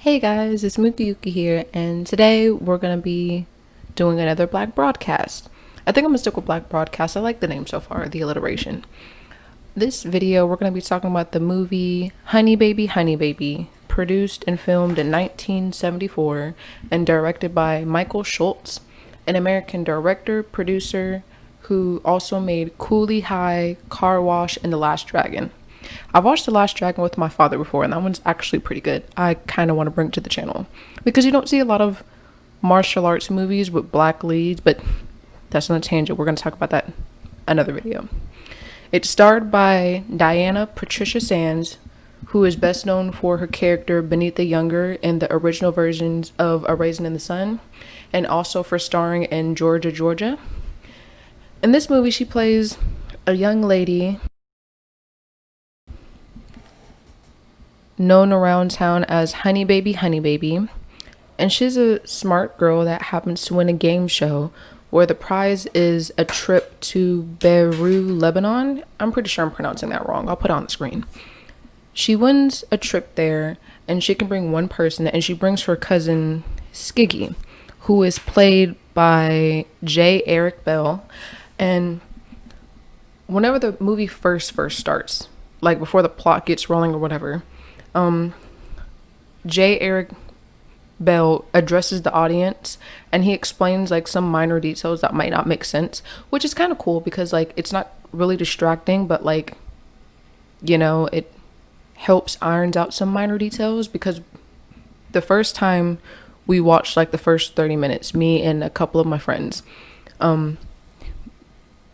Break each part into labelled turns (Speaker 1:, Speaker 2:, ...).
Speaker 1: Hey guys, it's Mookie here, and today we're gonna be doing another Black broadcast. I think I'm gonna stick with Black broadcast. I like the name so far, the alliteration. This video, we're gonna be talking about the movie HoneyBaby, HoneyBaby, produced and filmed in 1974 and directed by Michael Schultz, an American director, producer who also made Cooley High, Car Wash, and The Last Dragon. I watched The Last Dragon with my father before, and that one's actually pretty good. I kind of want to bring it to the channel because you don't see a lot of martial arts movies with black leads, but that's on a tangent. We're going to talk about that another video. It's starred by Diana Patricia Sands, who is best known for her character Benita Younger in the original versions of A Raisin in the Sun, and also for starring in Georgia, Georgia. In this movie, she plays a young lady known around town as HoneyBaby, HoneyBaby, and she's a smart girl that happens to win a game show where the prize is a trip to Beirut, Lebanon. I'm pretty sure I'm pronouncing that wrong. I'll put it on the screen. She wins a trip there, and she can bring one person, and she brings her cousin Skiggy, who is played by J. Eric Bell. And whenever the movie first starts, like before the plot gets rolling or whatever, J. Eric Bell addresses the audience and he explains like some minor details that might not make sense, which is kind of cool because like it's not really distracting, but like, you know, it helps irons out some minor details. Because the first time we watched like the first 30 minutes, me and a couple of my friends,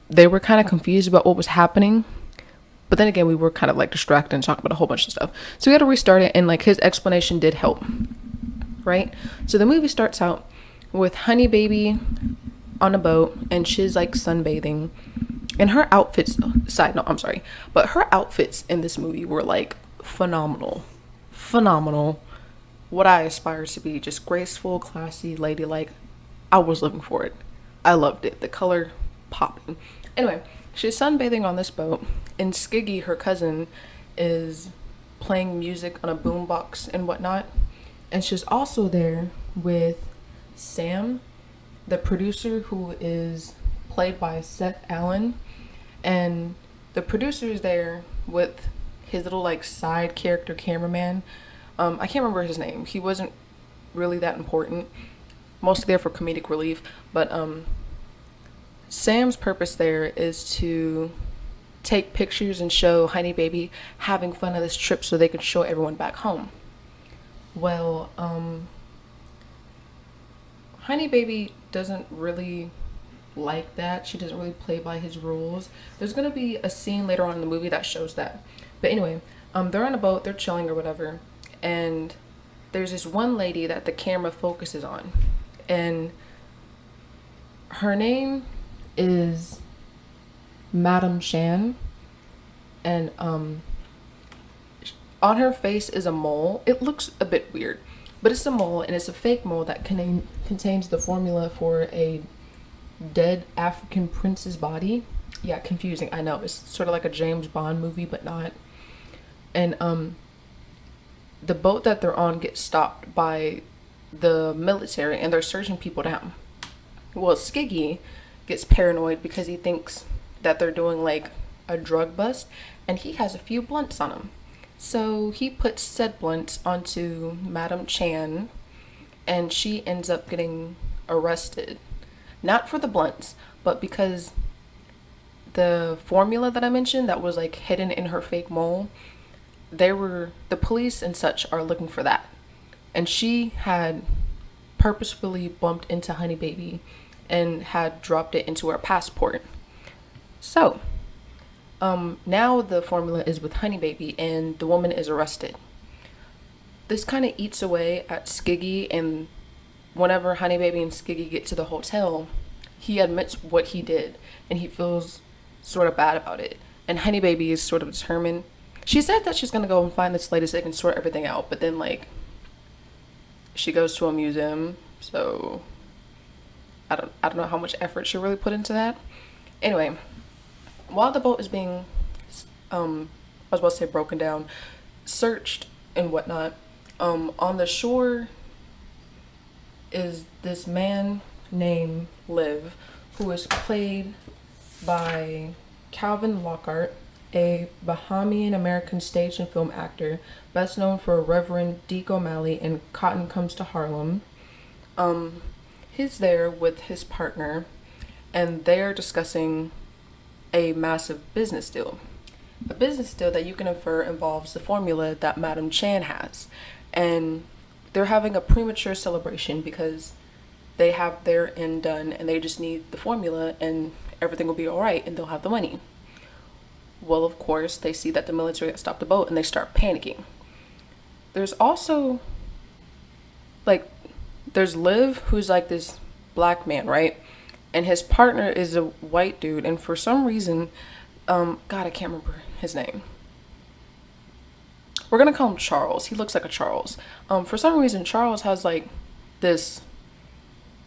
Speaker 1: they were kind of confused about what was happening. But then again, we were kind of like distracted and talking about a whole bunch of stuff. So we had to restart it, and like his explanation did help, right? So the movie starts out with HoneyBaby on a boat, and she's like sunbathing. And her outfits, side note, I'm sorry, but her outfits in this movie were like phenomenal. Phenomenal. What I aspire to be, just graceful, classy, ladylike. I was living for it. I loved it. The color popping. Anyway, she's sunbathing on this boat, and Skiggy, her cousin, is playing music on a boombox and whatnot. And she's also there with Sam, the producer, who is played by Seth Allen. And the producer is there with his little like side character cameraman. I can't remember his name. He wasn't really that important. Mostly there for comedic relief. But Sam's purpose there is to take pictures and show HoneyBaby having fun of this trip so they can show everyone back home. Well, HoneyBaby doesn't really like that. She doesn't really play by his rules. There's gonna be a scene later on in the movie that shows that. But anyway, they're on a boat, they're chilling or whatever, and there's this one lady that the camera focuses on, and her name is Madam Shan, and on her face is a mole. It looks a bit weird, but it's a mole, and it's a fake mole that contains the formula for a dead African prince's body. Yeah, confusing, I know. It's sort of like a James Bond movie, but not. And the boat that they're on gets stopped by the military, and they're searching people down. Well, Skiggy gets paranoid because he thinks that they're doing like a drug bust, and he has a few blunts on him. So he puts said blunts onto Madam Chan, and she ends up getting arrested. Not for the blunts, but because the formula that I mentioned that was like hidden in her fake mole, the police and such are looking for that. And she had purposefully bumped into HoneyBaby and had dropped it into her passport. So, now the formula is with HoneyBaby, and the woman is arrested. This kind of eats away at Skiggy, and whenever HoneyBaby and Skiggy get to the hotel, he admits what he did, and he feels sort of bad about it. And HoneyBaby is sort of determined. She said that she's gonna go and find this lady so they can sort everything out, but then like she goes to a museum, so I don't know how much effort she really put into that. Anyway, while the boat is being I was about to say broken down, searched and whatnot, On the shore is this man named Liv, who is played by Calvin Lockhart, a Bahamian American stage and film actor, best known for Reverend Deke O'Malley in Cotton Comes to Harlem. He's there with his partner, and they're discussing a massive business deal. A business deal that you can infer involves the formula that Madam Chan has. And they're having a premature celebration because they have their end done and they just need the formula and everything will be all right and they'll have the money. Well, of course, they see that the military has stopped the boat and they start panicking. There's also, like, there's Liv, who's like this black man, right? And his partner is a white dude. And for some reason, God, I can't remember his name. We're gonna call him Charles. He looks like a Charles. For some reason, Charles has like this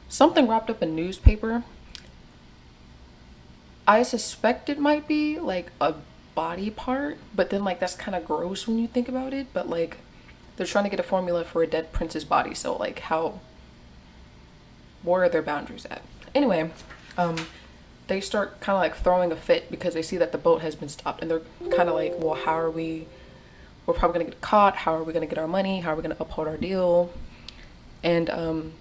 Speaker 1: something wrapped up in newspaper. I suspect it might be like a body part, but then like that's kind of gross when you think about it. But like they're trying to get a formula for a dead prince's body, so like where are their boundaries at? Anyway, they start kind of like throwing a fit because they see that the boat has been stopped, and they're kind of like, well, how are we? We're probably gonna get caught. How are we gonna get our money? How are we gonna uphold our deal? And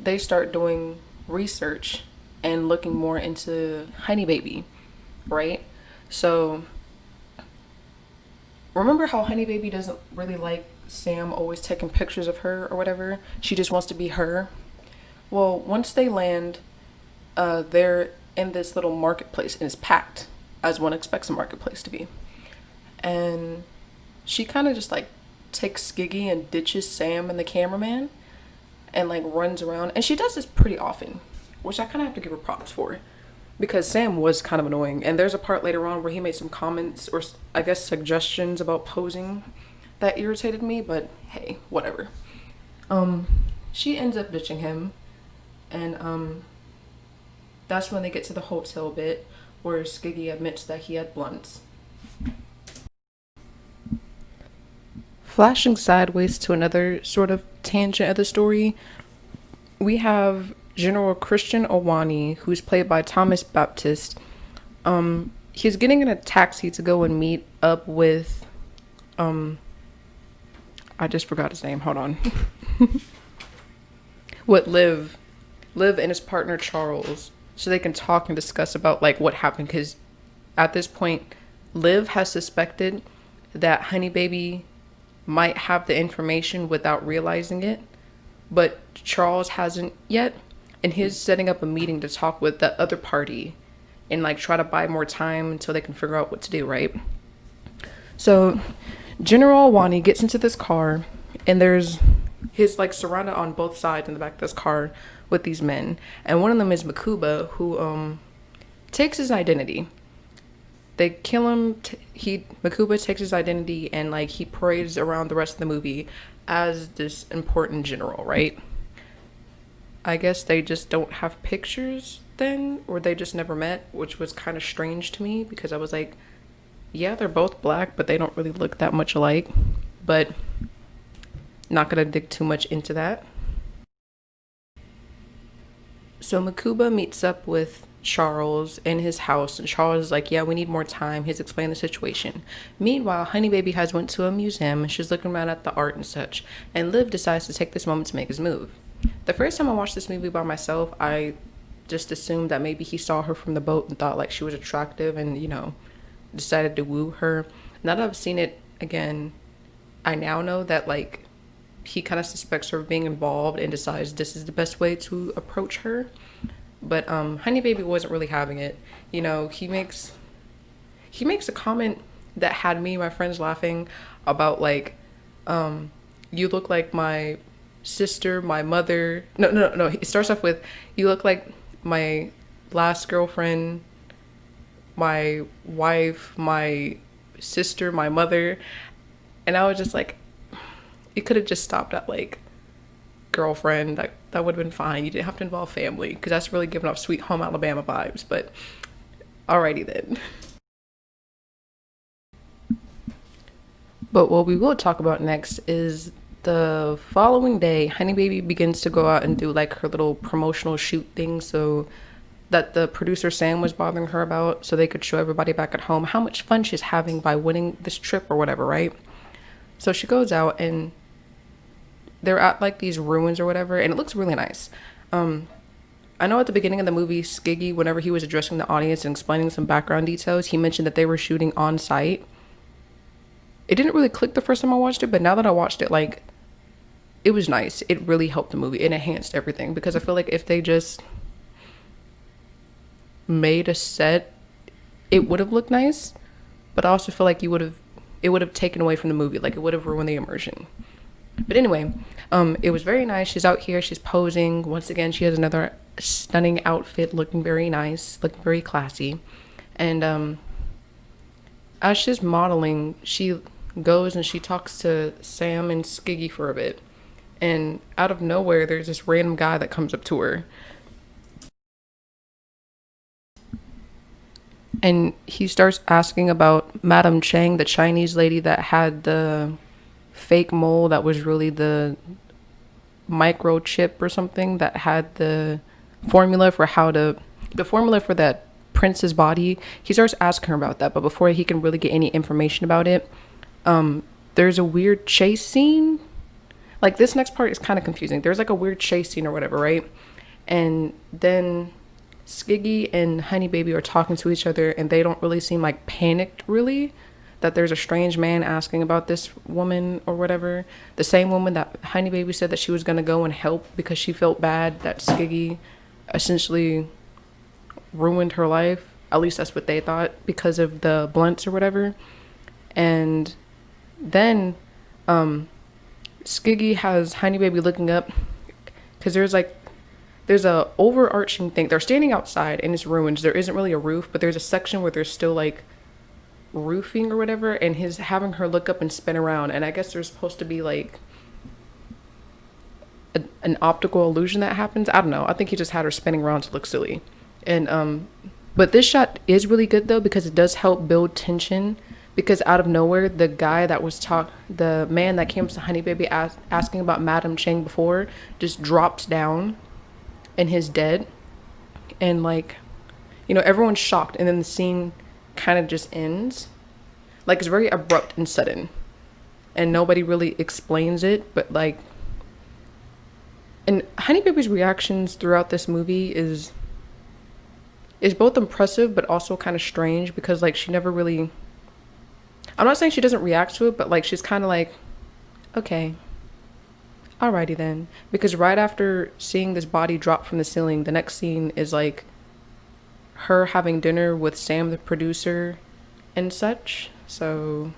Speaker 1: they start doing research and looking more into HoneyBaby, right? So remember how HoneyBaby doesn't really like Sam always taking pictures of her or whatever? She just wants to be her. Well, once they land, they're in this little marketplace and it's packed, as one expects a marketplace to be. And she kind of just like takes Skiggy and ditches Sam and the cameraman and like runs around. And she does this pretty often, which I kind of have to give her props for because Sam was kind of annoying. And there's a part later on where he made some comments or I guess suggestions about posing that irritated me, but hey, whatever. She ends up ditching him, and that's when they get to the hotel bit where Skiggy admits that he had blunts. Flashing sideways to another sort of tangent of the story, we have General Christian Iwani, who's played by Thomas Baptiste. He's getting in a taxi to go and meet up with, I just forgot his name, hold on. With Liv and his partner Charles, so they can talk and discuss about like what happened, because at this point, Liv has suspected that HoneyBaby might have the information without realizing it, but Charles hasn't yet, and he's setting up a meeting to talk with the other party and like try to buy more time until they can figure out what to do, right? So General Wani gets into this car and he's like surrounded on both sides in the back of this car with these men, and one of them is Makuba, who takes his identity. They kill him. Makuba takes his identity and like he parades around the rest of the movie as this important general, right? I guess they just don't have pictures then, or they just never met, which was kind of strange to me because I was like, yeah, they're both black, but they don't really look that much alike. But not gonna dig too much into that. So Makuba meets up with Charles in his house, and Charles is like, yeah, we need more time. He's explaining the situation. Meanwhile, HoneyBaby has went to a museum and she's looking around at the art and such, and Liv decides to take this moment to make his move. The first time I watched this movie by myself, I just assumed that maybe he saw her from the boat and thought like she was attractive and, you know, decided to woo her. Now that I've seen it again, I now know that like he kind of suspects her of being involved and decides this is the best way to approach her. But HoneyBaby wasn't really having it. You know, he makes a comment that had me and my friends laughing about like, you look like my sister, my mother. No. It starts off with, you look like my last girlfriend, my wife, my sister, my mother. And I was just like, it could have just stopped at like girlfriend. That would have been fine. You didn't have to involve family because that's really giving off Sweet Home Alabama vibes. But alrighty then. But what we will talk about next is the following day, HoneyBaby begins to go out and do like her little promotional shoot thing, so that the producer Sam was bothering her about, so they could show everybody back at home how much fun she's having by winning this trip or whatever, right? So she goes out and they're at like these ruins or whatever, and it looks really nice. I know at the beginning of the movie, Skiggy, whenever he was addressing the audience and explaining some background details, he mentioned that they were shooting on site. It didn't really click the first time I watched it, but now that I watched it, like, it was nice. It really helped the movie. It enhanced everything because I feel like if they just made a set, it would have looked nice. But I also feel like it would have taken away from the movie. Like, it would have ruined the immersion. But anyway, it was very nice. She's out here. She's posing. Once again, she has another stunning outfit, looking very nice, looking very classy. And as she's modeling, she goes and she talks to Sam and Skiggy for a bit. And out of nowhere, there's this random guy that comes up to her. And he starts asking about Madame Chang, the Chinese lady that had the fake mole that was really the microchip or something that had formula for how to the formula for that prince's body. He starts asking her about that, but before he can really get any information about it, there's a weird chase scene. Like, this next part is kind of confusing. There's like a weird chase scene or whatever, right? And then Skiggy and HoneyBaby are talking to each other, and they don't really seem like panicked, really, that there's a strange man asking about this woman or whatever. The same woman that HoneyBaby said that she was going to go and help because she felt bad that Skiggy essentially ruined her life. At least that's what they thought because of the blunts or whatever. And then Skiggy has HoneyBaby looking up because there's a overarching thing. They're standing outside in its ruins. There isn't really a roof, but there's a section where there's still like roofing or whatever, and he's having her look up and spin around. And I guess there's supposed to be like an optical illusion that happens. I don't know. I think he just had her spinning around to look silly. And but this shot is really good though because it does help build tension. Because out of nowhere, the man that came to HoneyBaby asking about Madame Chang before just drops down and he's dead. And like, everyone's shocked, and then the scene kind of just ends. Like, it's very abrupt and sudden, and nobody really explains it, but like, and HoneyBaby's reactions throughout this movie is both impressive but also kind of strange because like she never really, I'm not saying she doesn't react to it, but like she's kind of like, okay, alrighty then. Because right after seeing this body drop from the ceiling, the next scene is like her having dinner with Sam, the producer, and such. So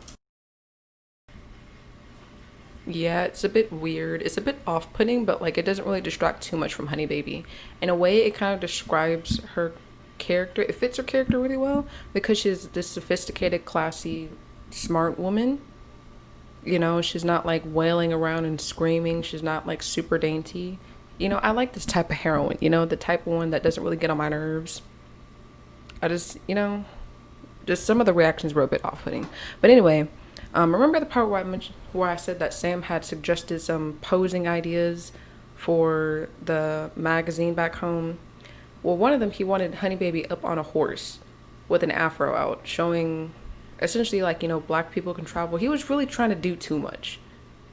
Speaker 1: yeah, it's a bit weird. It's a bit off-putting, but like it doesn't really distract too much from HoneyBaby. In a way, it kind of describes her character. It fits her character really well because she's this sophisticated, classy, smart woman. She's not like wailing around and screaming. She's not like super dainty. I like this type of heroine, the type of one that doesn't really get on my nerves. I just, just some of the reactions were a bit off-putting. But anyway, remember the part where I said that Sam had suggested some posing ideas for the magazine back home? Well, one of them, he wanted HoneyBaby up on a horse with an afro out, showing essentially like, black people can travel. He was really trying to do too much,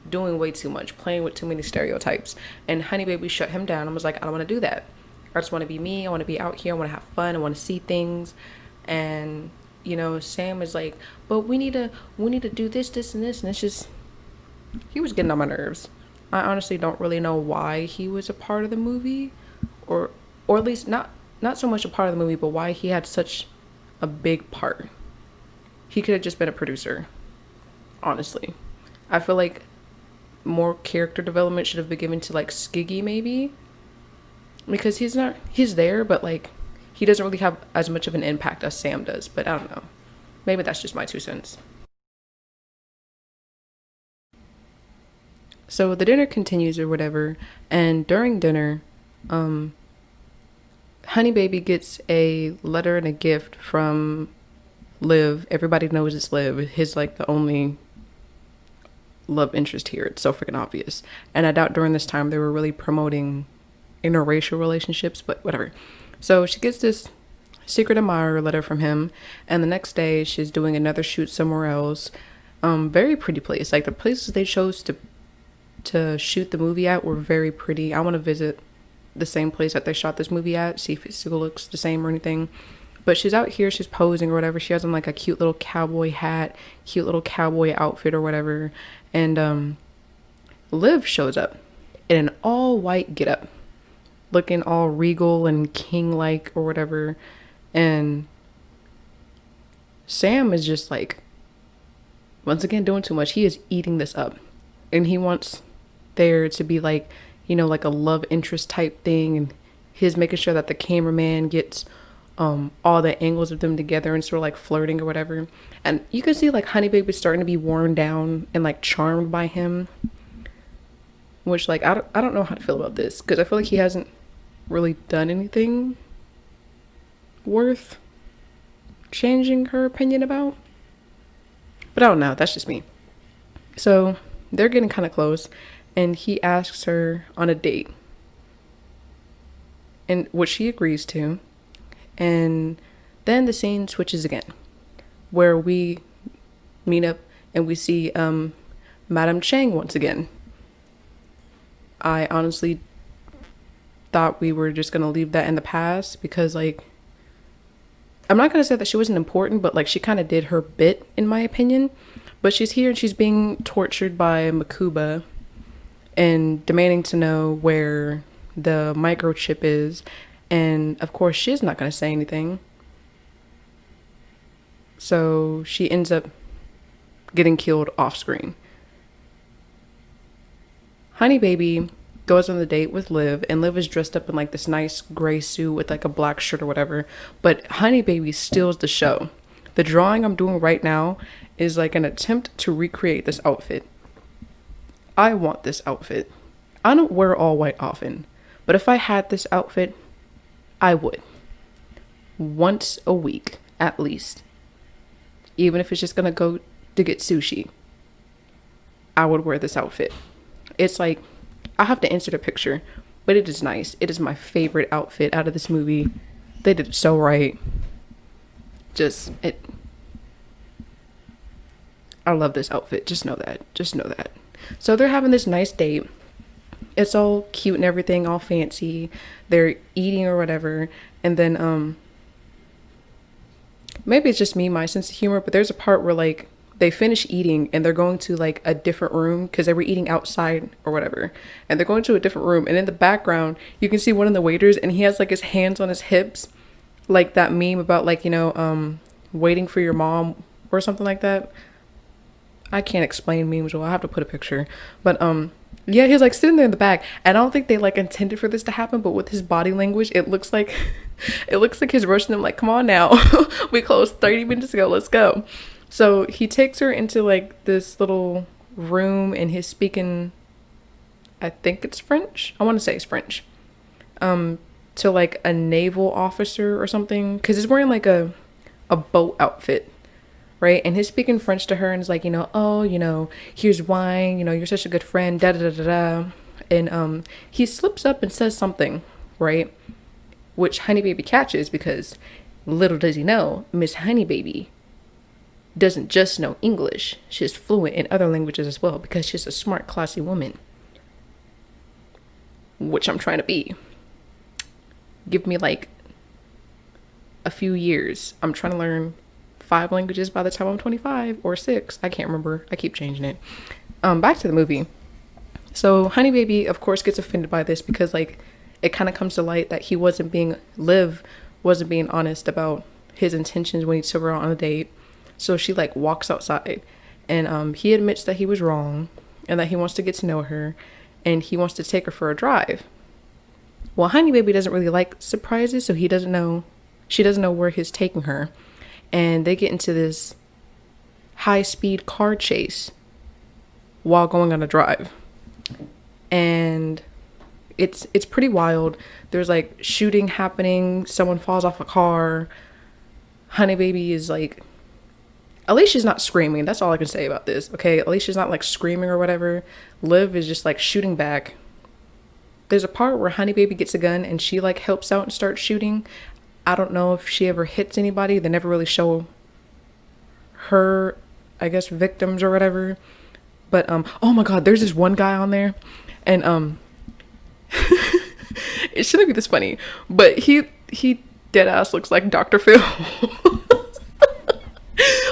Speaker 1: doing way too much, playing with too many stereotypes. And HoneyBaby shut him down and was like, I don't want to do that. I just want to be me. I want to be out here. I want to have fun. I want to see things. And, Sam is like, but we need to do this, this, and this. And it's just, he was getting on my nerves. I honestly don't really know why he was a part of the movie, or at least not so much a part of the movie, but why he had such a big part. He could have just been a producer, honestly. I feel like more character development should have been given to like Skiggy maybe, because he's there, but like he doesn't really have as much of an impact as Sam does. But I don't know, maybe that's just my 2 cents. So the dinner continues or whatever, and during dinner, HoneyBaby gets a letter and a gift from Liv. Everybody knows it's Liv. His like the only love interest here. It's so freaking obvious. And I doubt during this time they were really promoting interracial relationships, but whatever. So she gets this secret admirer letter from him, and the next day she's doing another shoot somewhere else. Very pretty place. Like the places they chose to shoot the movie at were very pretty. I want to visit the same place that they shot this movie at, see if it still looks the same or anything. But she's out here, she's posing or whatever. She has on like a cute little cowboy hat, cute little cowboy outfit or whatever. And Liv shows up in an all white getup, looking all regal and king-like or whatever. And Sam is just like, once again, doing too much. He is eating this up. And he wants there to be like, you know, like a love interest type thing. And he's making sure that the cameraman gets all the angles of them together and sort of like flirting or whatever. And you can see like HoneyBaby starting to be worn down and like charmed by him. Which like, I don't know how to feel about this. Because I feel like he hasn't really done anything worth changing her opinion about. But I don't know, that's just me. So they're getting kind of close, and he asks her on a date, and which she agrees to. And then the scene switches again, where we meet up and we see Madame Chang once again. I honestly thought we were just gonna leave that in the past, because like, I'm not gonna say that she wasn't important, but like she kind of did her bit in my opinion. But she's here and she's being tortured by Makuba and demanding to know where the microchip is. And of course she's not gonna say anything, so she ends up getting killed off screen. HoneyBaby goes on the date with Liv, and Liv is dressed up in like this nice gray suit with like a black shirt or whatever. But HoneyBaby steals the show. The drawing I'm doing right now is like an attempt to recreate this outfit. I want this outfit. I don't wear all white often, but if I had this outfit, I would. Once a week, at least. Even if it's just gonna go to get sushi, I would wear this outfit. It's like, I have to insert a picture, but it is nice. It is my favorite outfit out of this movie. They did it so right. I love this outfit. Just know that. So they're having this nice date. It's all cute and everything, all fancy. They're eating or whatever. And then, maybe it's just me, my sense of humor, but there's a part where like, they finish eating and they're going to like a different room because they were eating outside or whatever, and they're going to a different room, and in the background you can see one of the waiters and he has like his hands on his hips, like that meme about like, you know, waiting for your mom or something like that. I can't explain memes, well I have to put a picture, but yeah, he's like sitting there in the back, and I don't think they like intended for this to happen, but with his body language it looks like he's rushing them like, come on now. We closed 30 minutes ago, let's go. So he takes her into like this little room, and he's speaking, I think it's French. I want to say it's French. To like a naval officer or something, because he's wearing like a boat outfit, right? And he's speaking French to her, and it's like, you know, oh, you know, here's wine, you know, you're such a good friend, da da da da da. And he slips up and says something, right? Which HoneyBaby catches, because little does he know, Miss HoneyBaby doesn't just know English, she's fluent in other languages as well, because she's a smart, classy woman, which I'm trying to be. Give me like a few years. I'm trying to learn 5 languages by the time I'm 25 or 6. I can't remember. I keep changing it. Back to the movie. So HoneyBaby, of course, gets offended by this, because like it kind of comes to light that Liv wasn't being honest about his intentions when he took her out on a date. So she like walks outside, and he admits that he was wrong and that he wants to get to know her, and he wants to take her for a drive. Well, HoneyBaby doesn't really like surprises, so she doesn't know where he's taking her, and they get into this high-speed car chase while going on a drive, and it's pretty wild. There's like shooting happening, someone falls off a car, HoneyBaby is like At least she's not screaming. That's all I can say about this. Okay, at least she's not like screaming or whatever. Liv is just like shooting back. There's a part where HoneyBaby gets a gun and she like helps out and starts shooting. I don't know if she ever hits anybody. They never really show her, I guess, victims or whatever. But oh my god, there's this one guy on there, and it shouldn't be this funny, but he dead ass looks like Dr. Phil.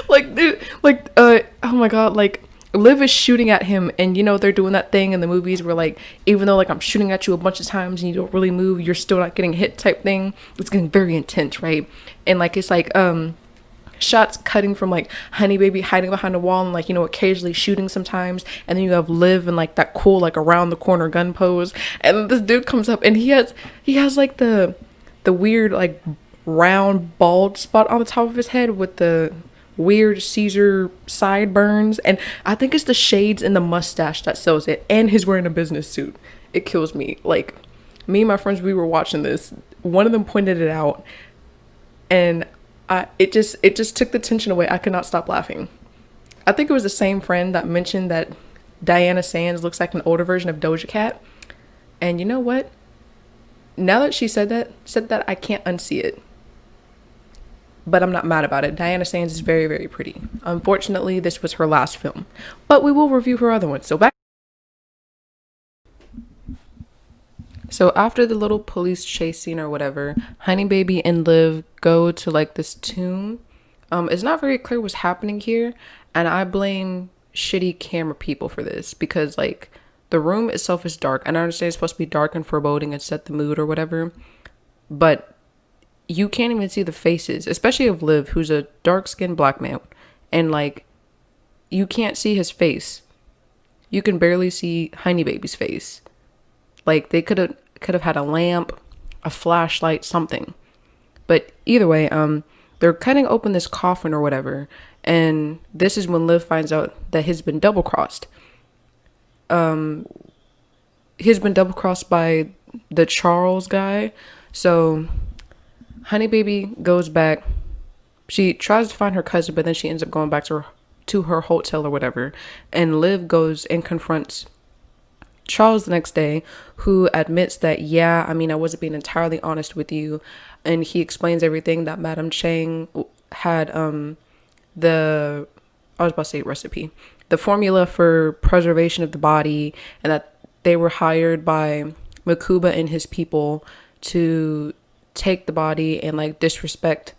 Speaker 1: Like dude, like oh my god, like Liv is shooting at him, and you know they're doing that thing in the movies where like even though like I'm shooting at you a bunch of times and you don't really move, you're still not getting hit type thing. It's getting very intense, right? And like it's like shots cutting from like HoneyBaby hiding behind a wall and like you know occasionally shooting sometimes, and then you have Liv and like that cool like around the corner gun pose, and then this dude comes up and he has like the weird like round bald spot on the top of his head with the weird Caesar sideburns, and I think it's the shades and the mustache that sells it, and he's wearing a business suit. It kills me. Like me and my friends, we were watching this, one of them pointed it out, and it just took the tension away. I could not stop laughing. I think it was the same friend that mentioned that Diana Sands looks like an older version of Doja Cat. And you know what? Now that she said that I can't unsee it. But I'm not mad about it. Diana Sands is very, very pretty. Unfortunately, this was her last film. But we will review her other ones. So after the little police chase scene or whatever, HoneyBaby and Liv go to like this tomb. It's not very clear what's happening here, and I blame shitty camera people for this because like the room itself is dark, and I understand it's supposed to be dark and foreboding and set the mood or whatever, but you can't even see the faces, especially of Liv, who's a dark-skinned black man, and like you can't see his face. You can barely see HoneyBaby's face. Like they could have had a lamp, a flashlight, something. But either way, they're cutting open this coffin or whatever, and this is when Liv finds out that he's been double crossed. He's been double crossed by the Charles guy. So HoneyBaby goes back. She tries to find her cousin, but then she ends up going back to her hotel or whatever. And Liv goes and confronts Charles the next day, who admits that, yeah, I mean, I wasn't being entirely honest with you. And he explains everything that Madame Chang had, I was about to say recipe, the formula for preservation of the body, and that they were hired by Makuba and his people to take the body and like disrespect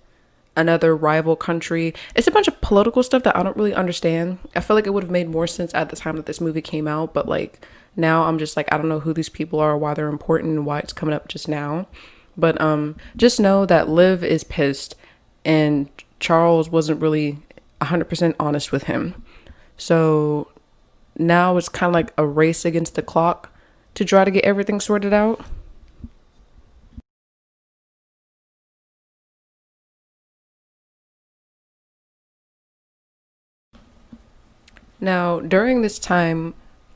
Speaker 1: another rival country. It's a bunch of political stuff that I don't really understand. I feel like it would have made more sense at the time that this movie came out, but like now I'm just like, I don't know who these people are, why they're important, and why it's coming up just now. But just know that Liv is pissed and Charles wasn't really 100% honest with him. So now it's kind of like a race against the clock to try to get everything sorted out. Now, during this time,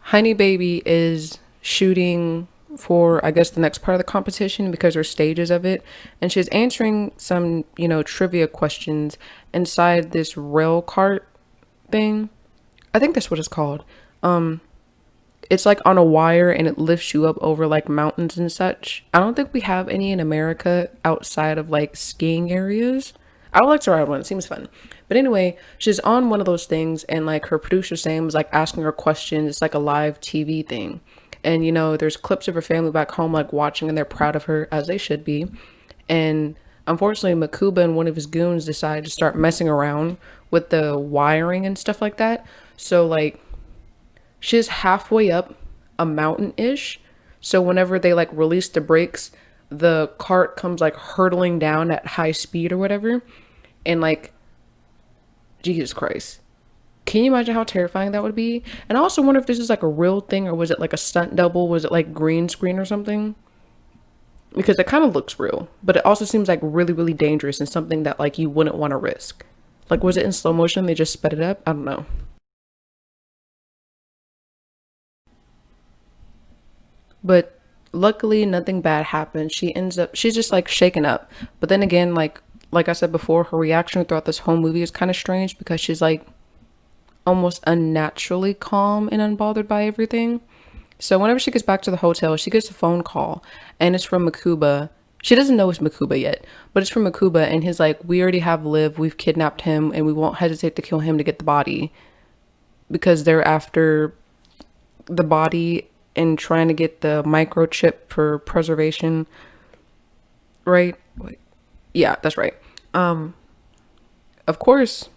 Speaker 1: HoneyBaby is shooting for, I guess, the next part of the competition because there's stages of it. And she's answering some, trivia questions inside this rail cart thing. I think that's what it's called. It's like on a wire and it lifts you up over like mountains and such. I don't think we have any in America outside of like skiing areas. I would like to ride one. It seems fun. But anyway, she's on one of those things, and like her producer Sam was like asking her questions. It's like a live TV thing. And there's clips of her family back home like watching, and they're proud of her, as they should be. And unfortunately, Makuba and one of his goons decide to start messing around with the wiring and stuff like that. So like she's halfway up a mountain-ish. So whenever they like release the brakes, the cart comes like hurtling down at high speed or whatever. And like, Jesus Christ. Can you imagine how terrifying that would be? And I also wonder if this is like a real thing, or was it like a stunt double? Was it like green screen or something? Because it kind of looks real, but it also seems like really, really dangerous and something that like you wouldn't want to risk. Like, was it in slow motion? They just sped it up? I don't know. But luckily nothing bad happened. She's just like shaken up. But then again, like like I said before, her reaction throughout this whole movie is kind of strange because she's like almost unnaturally calm and unbothered by everything. So whenever she gets back to the hotel, she gets a phone call and it's from Makuba. She doesn't know it's Makuba yet, but it's from Makuba, and he's like, "We already have Liv, we've kidnapped him, and we won't hesitate to kill him to get the body because they're after the body and trying to get the microchip for preservation." Right? Wait. Yeah, that's right. Of course,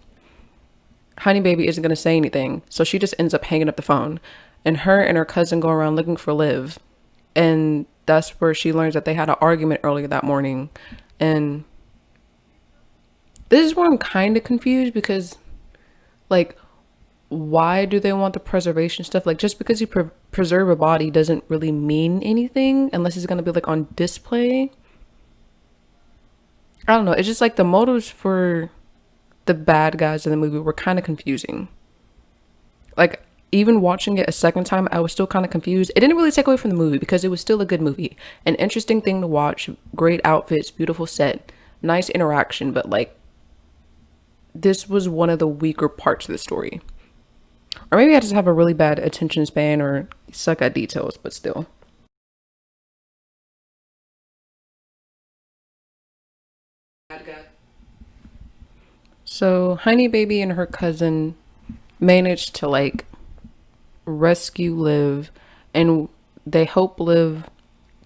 Speaker 1: HoneyBaby isn't going to say anything, so she just ends up hanging up the phone. And her and her cousin go around looking for Liv. And that's where she learns that they had an argument earlier that morning. And this is where I'm kind of confused because, like, why do they want the preservation stuff? Like, just because you preserve a body doesn't really mean anything unless it's going to be, like, on display. I don't know. It's just like the motives for the bad guys in the movie were kind of confusing. Like, even watching it a second time, I was still kind of confused. It didn't really take away from the movie because it was still a good movie. An interesting thing to watch, great outfits, beautiful set, nice interaction, but like, this was one of the weaker parts of the story. Or maybe I just have a really bad attention span or suck at details, but still. So, HoneyBaby and her cousin managed to like rescue Liv, and they hope Liv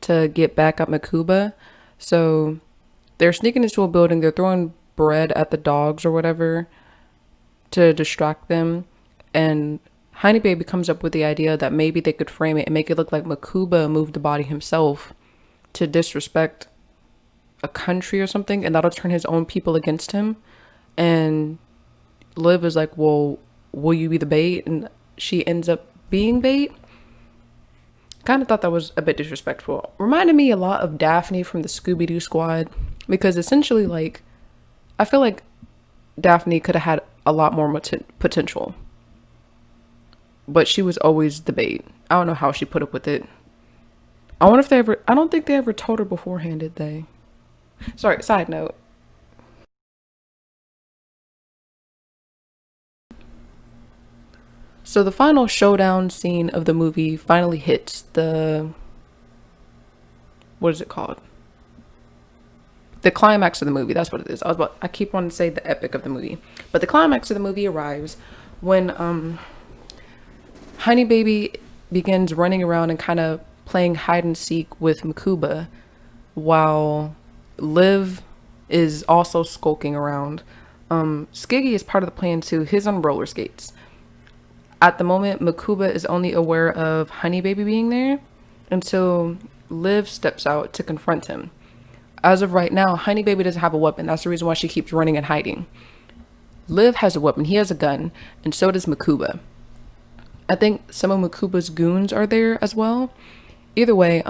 Speaker 1: to get back at Makuba. So they're sneaking into a building, they're throwing bread at the dogs or whatever to distract them, and HoneyBaby comes up with the idea that maybe they could frame it and make it look like Makuba moved the body himself to disrespect a country or something, and that'll turn his own people against him. And Liv is like, well, will you be the bait? And she ends up being bait. Kind of thought that was a bit disrespectful. Reminded me a lot of Daphne from the Scooby-Doo squad, because essentially, like, I feel like Daphne could have had a lot more potential, but she was always the bait. I don't know how she put up with it. I wonder if they ever, I don't think they ever told her beforehand, did they? Sorry, side note. So the final showdown scene of the movie finally hits the, what is it called? The climax of the movie. That's what it is. I keep wanting to say the epic of the movie, but the climax of the movie arrives when HoneyBaby begins running around and kind of playing hide and seek with Makuba, while Liv is also skulking around. Skiggy is part of the plan too. He's on roller skates. At the moment, Makuba is only aware of HoneyBaby being there until Liv steps out to confront him. As of right now, HoneyBaby doesn't have a weapon. That's the reason why she keeps running and hiding. Liv has a weapon. He has a gun, and so does Makuba. I think some of Makuba's goons are there as well. Either way,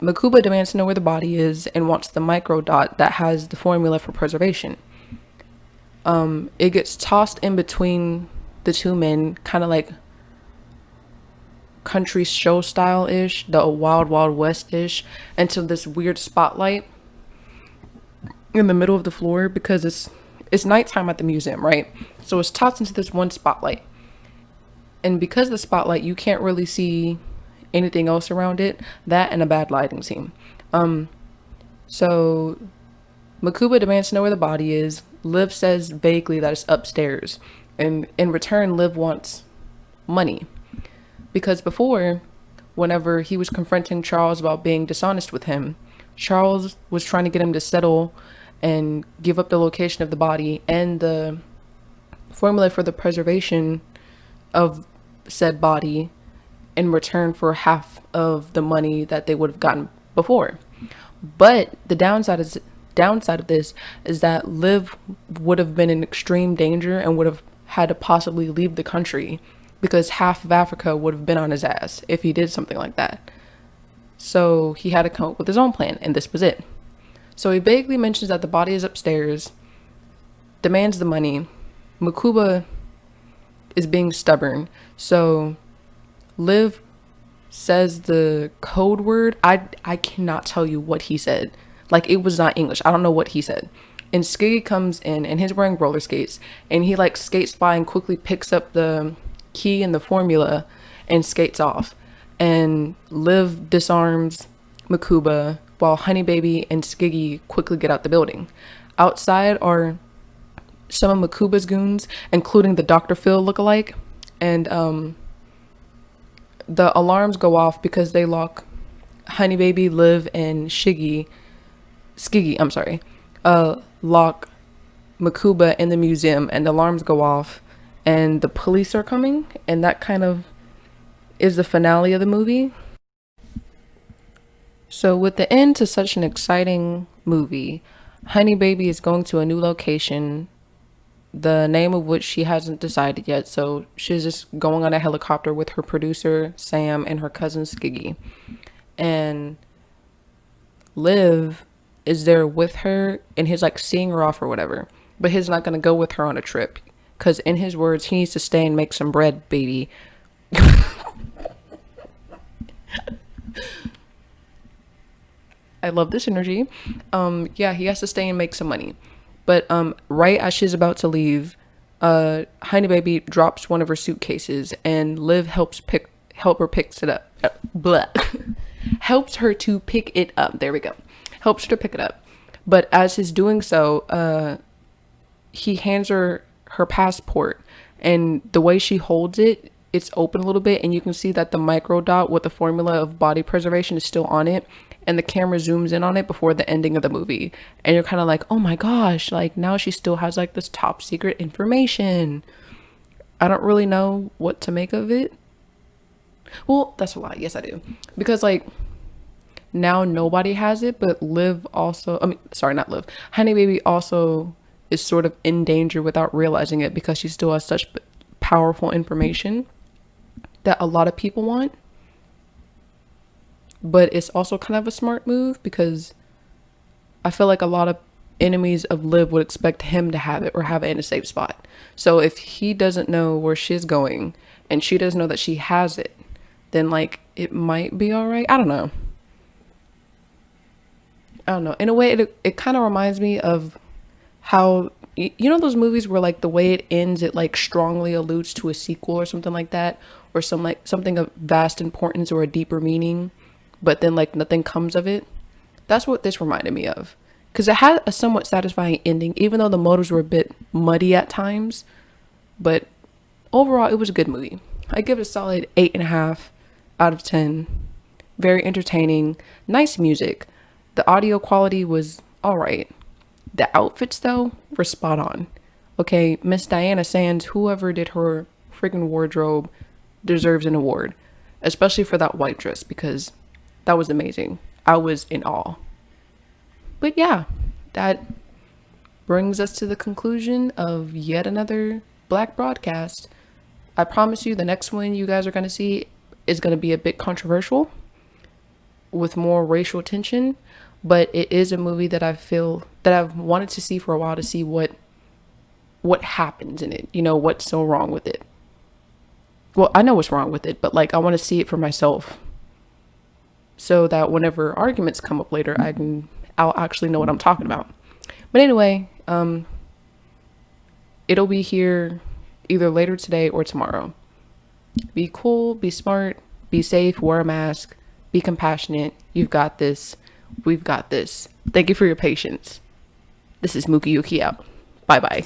Speaker 1: Makuba demands to know where the body is and wants the microdot that has the formula for preservation. It gets tossed in between the two men, kind of like country show style-ish, the Wild Wild West-ish, into this weird spotlight in the middle of the floor, because it's nighttime at the museum, right? So it's tossed into this one spotlight. And because the spotlight, you can't really see anything else around it, that and a bad lighting scene. So Makuba demands to know where the body is. Liv says vaguely that it's upstairs. And in return, Liv wants money. Because before, whenever he was confronting Charles about being dishonest with him, Charles was trying to get him to settle and give up the location of the body and the formula for the preservation of said body in return for half of the money that they would have gotten before. But the downside of this is that Liv would have been in extreme danger and would have had to possibly leave the country, because half of Africa would have been on his ass if he did something like that. So he had to come up with his own plan, and this was it. So he vaguely mentions that the body is upstairs, demands the money. Makuba is being stubborn, so Liv says the code word. I cannot tell you what he said. Like, it was not English. I don't know what he said. And Skiggy comes in and he's wearing roller skates, and he like skates by and quickly picks up the key and the formula and skates off. And Liv disarms Makuba while HoneyBaby and Skiggy quickly get out the building. Outside are some of Makuba's goons, including the Dr. Phil lookalike, and the alarms go off because they lock HoneyBaby, Liv, and Skiggy, I'm sorry, lock Makuba in the museum, and the alarms go off, and the police are coming, and that kind of is the finale of the movie. So with the end to such an exciting movie, HoneyBaby is going to a new location, the name of which she hasn't decided yet. So she's just going on a helicopter with her producer, Sam, and her cousin, Skiggy. And Liv is there with her, and he's like seeing her off or whatever. But he's not going to go with her on a trip. Because in his words, he needs to stay and make some bread, baby. I love this energy. Yeah, he has to stay and make some money. But right as she's about to leave, HoneyBaby drops one of her suitcases, and Liv helps her picks it up. Blah. Helps her to pick it up. There we go. Helps her to pick it up. But as he's doing so, he hands her her passport, and the way she holds it, it's open a little bit, and you can see that the micro dot with the formula of body preservation is still on it, and the camera zooms in on it before the ending of the movie, and you're kind of like, oh my gosh, like now she still has like this top secret information. I don't really know what to make of it. Well, that's a lie. Yes, I do, because like now nobody has it, but Liv also, I mean, sorry, not Liv, HoneyBaby also is sort of in danger without realizing it, because she still has such powerful information that a lot of people want. But it's also kind of a smart move, because I feel like a lot of enemies of Liv would expect him to have it or have it in a safe spot. So if he doesn't know where she's going and she doesn't know that she has it, then like it might be all right. I don't know. In a way, it kind of reminds me of how, you know, those movies where like the way it ends, it like strongly alludes to a sequel or something like that, or some like something of vast importance or a deeper meaning, but then like nothing comes of it. That's what this reminded me of, because it had a somewhat satisfying ending, even though the motives were a bit muddy at times. But overall, it was a good movie. I give it a solid 8.5 out of 10. Very entertaining, nice music. The audio quality was all right. The outfits, though, were spot on. Okay, Miss Diana Sands, whoever did her freaking wardrobe, deserves an award, especially for that white dress, because that was amazing. I was in awe. But yeah, that brings us to the conclusion of yet another Black broadcast. I promise you, the next one you guys are going to see is going to be a bit controversial with more racial tension. But it is a movie that I feel that I've wanted to see for a while, to see what happens in it. You know, what's so wrong with it. Well, I know what's wrong with it, but like I want to see it for myself, so that whenever arguments come up later, I'll actually know what I'm talking about. But anyway, it'll be here either later today or tomorrow. Be cool, be smart, be safe, wear a mask, be compassionate. You've got this. We've got this. Thank you for your patience. This is Mookie Yuki out. Bye bye.